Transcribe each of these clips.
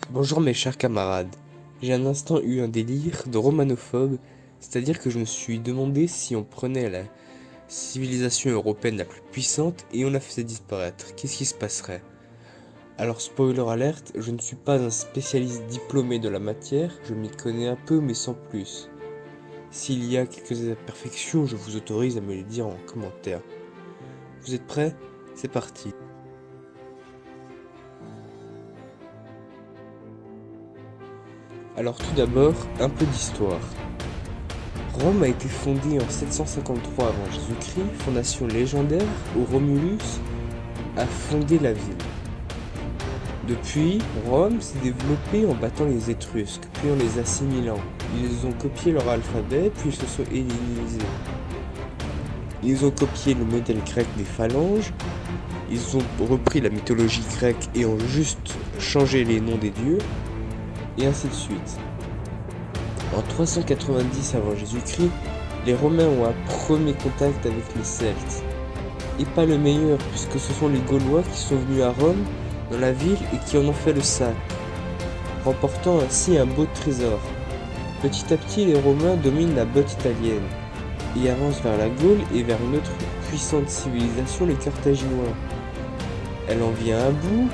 Bonjour mes chers camarades. J'ai un instant eu un délire de romanophobe, c'est-à-dire que je me suis demandé si on prenait la civilisation européenne la plus puissante et on la faisait disparaître, qu'est-ce qui se passerait? Alors spoiler alerte, je ne suis pas un spécialiste diplômé de la matière, je m'y connais un peu mais sans plus. S'il y a quelques imperfections, je vous autorise à me les dire en commentaire. Vous êtes prêts? C'est parti. Alors tout d'abord, un peu d'histoire. Rome a été fondée en 753 avant Jésus-Christ, fondation légendaire où Romulus a fondé la ville. Depuis, Rome s'est développée en battant les Étrusques, puis en les assimilant. Ils ont copié leur alphabet, puis ils se sont hellénisés. Ils ont copié le modèle grec des phalanges, ils ont repris la mythologie grecque et ont juste changé les noms des dieux, et ainsi de suite. En 390 avant Jésus-Christ, les Romains ont un premier contact avec les Celtes. Et pas le meilleur, puisque ce sont les Gaulois qui sont venus à Rome, dans la ville, et qui en ont fait le sacre, remportant ainsi un beau trésor. Petit à petit, les Romains dominent la botte italienne, et avancent vers la Gaule et vers une autre puissante civilisation, les Carthaginois. Elle en vient à bout,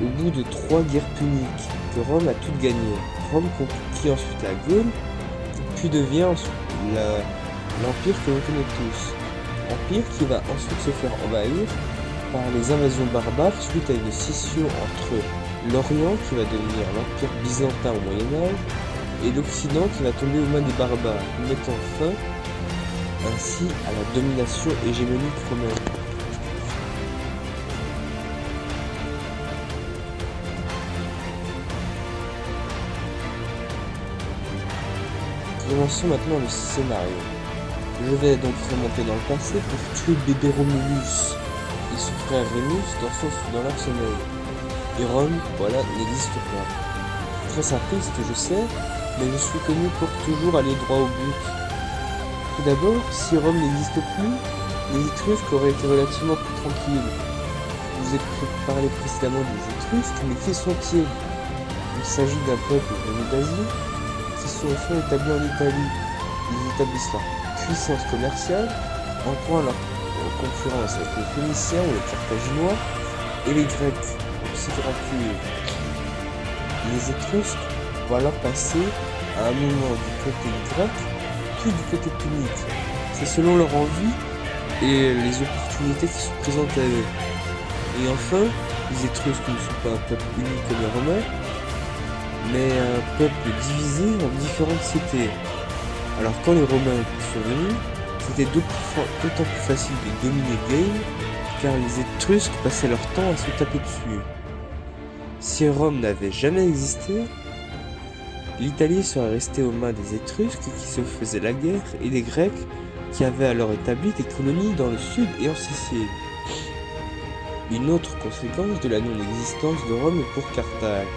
au bout de 3 guerres puniques, que Rome a toutes gagnées. Rome conquit ensuite la Gaule, puis devient ensuite l'empire que l'on connaît tous. Empire qui va ensuite se faire envahir par les invasions barbares suite à une scission entre l'Orient qui va devenir l'empire byzantin au Moyen-Âge et l'Occident qui va tomber aux mains des barbares, mettant fin ainsi à la domination hégémonique romaine. Commençons maintenant le scénario. Je vais donc remonter dans le passé pour tuer bébé Romulus et son frère Rémus dans leur sommeil. Et Rome, voilà, n'existe pas. Très simpliste, je sais, mais je suis connu pour toujours aller droit au but. Tout d'abord, si Rome n'existe plus, les Étrusques auraient été relativement plus tranquilles. Je vous ai parlé précédemment des Étrusques, mais qui sont-ils? Il s'agit d'un peuple venu d'Asie qui sont établis en Italie. Ils établissent leur puissance commerciale en prenant leur concurrence avec les Phéniciens ou les Carthaginois et les Grecs, aussi grands. Les Étrusques vont alors passer à un moment du côté grec, puis du côté punique. C'est selon leur envie et les opportunités qui sont présentes à eux. Et enfin, les Étrusques ne sont pas un peuple uni comme les Romains, mais un peuple divisé en différentes cités. Alors quand les Romains sont venus, c'était d'autant plus facile de dominer le game, car les Étrusques passaient leur temps à se taper dessus. Si Rome n'avait jamais existé, l'Italie serait restée aux mains des Étrusques qui se faisaient la guerre et des Grecs qui avaient alors établi des colonies dans le sud et en Sicile. Une autre conséquence de la non-existence de Rome est pour Carthage.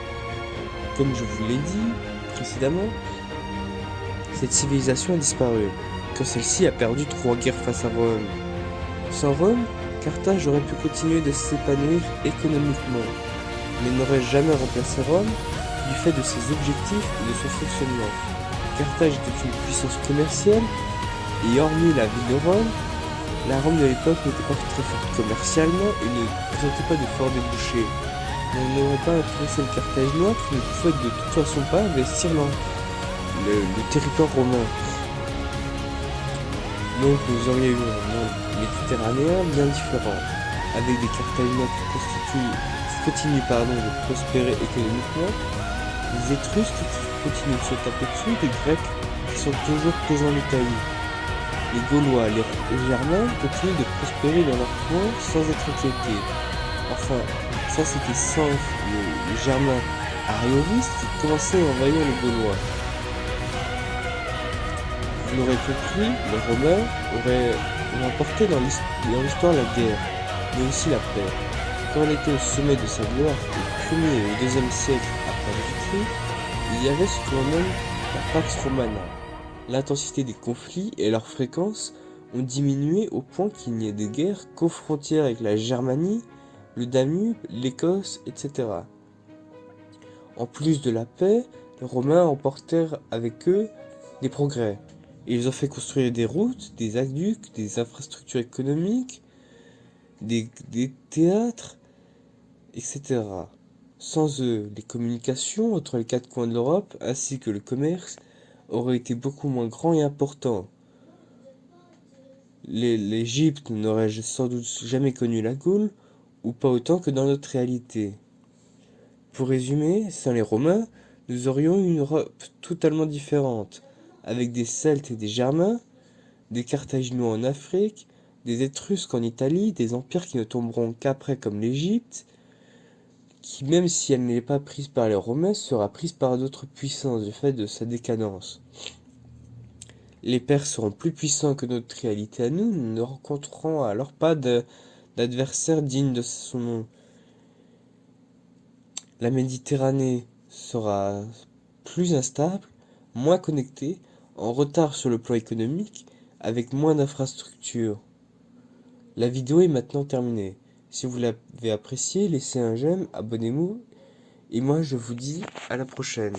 Comme je vous l'ai dit précédemment, cette civilisation a disparu, quand celle-ci a perdu 3 guerres face à Rome. Sans Rome, Carthage aurait pu continuer de s'épanouir économiquement, mais n'aurait jamais remplacé Rome du fait de ses objectifs et de son fonctionnement. Carthage était une puissance commerciale, et hormis la ville de Rome, la Rome de l'époque n'était pas très forte commercialement et ne présentait pas de forts débouchés. On n'aurait pas intéressé le Carthaginois qui ne pouvait de toute façon pas investir le territoire romain. Donc nous aurions eu un monde méditerranéen bien différent, avec des Carthaginois qui continuent de prospérer économiquement, des Étrusques qui continuent de se taper dessus, des Grecs qui sont toujours présents en Italie. Les Gaulois, les Germains continuent de prospérer dans leur coin sans être inquiétés. Enfin, ça c'était sans les Germains ariovistes qui commençaient à envahir les Gaulois. Vous l'aurez compris, les Romains auraient remporté dans l'histoire la guerre, mais aussi la paix. Quand on était au sommet de sa gloire, au 1er et au 2e siècle après Jésus-Christ, il y avait ce que l'on nomme la Pax Romana. L'intensité des conflits et leur fréquence ont diminué au point qu'il n'y ait de guerre qu'aux frontières avec la Germanie, le Danube, l'Écosse, etc. En plus de la paix, les Romains emportèrent avec eux des progrès. Ils ont fait construire des routes, des aqueducs, des infrastructures économiques, des théâtres, etc. Sans eux, les communications entre les quatre coins de l'Europe ainsi que le commerce auraient été beaucoup moins grands et importants. L'Égypte n'aurait sans doute jamais connu la Gaule, ou pas autant que dans notre réalité. Pour résumer, sans les Romains, nous aurions eu une Europe totalement différente, avec des Celtes et des Germains, des Carthaginois en Afrique, des Étrusques en Italie, des empires qui ne tomberont qu'après comme l'Égypte, qui même si elle n'est pas prise par les Romains, sera prise par d'autres puissances du fait de sa décadence. Les Perses seront plus puissants que notre réalité à nous, nous ne rencontrerons alors pas d'adversaire digne de son nom. La Méditerranée sera plus instable, moins connectée, en retard sur le plan économique, avec moins d'infrastructures. La vidéo est maintenant terminée. Si vous l'avez appréciée, laissez un j'aime, abonnez-vous, et moi je vous dis à la prochaine.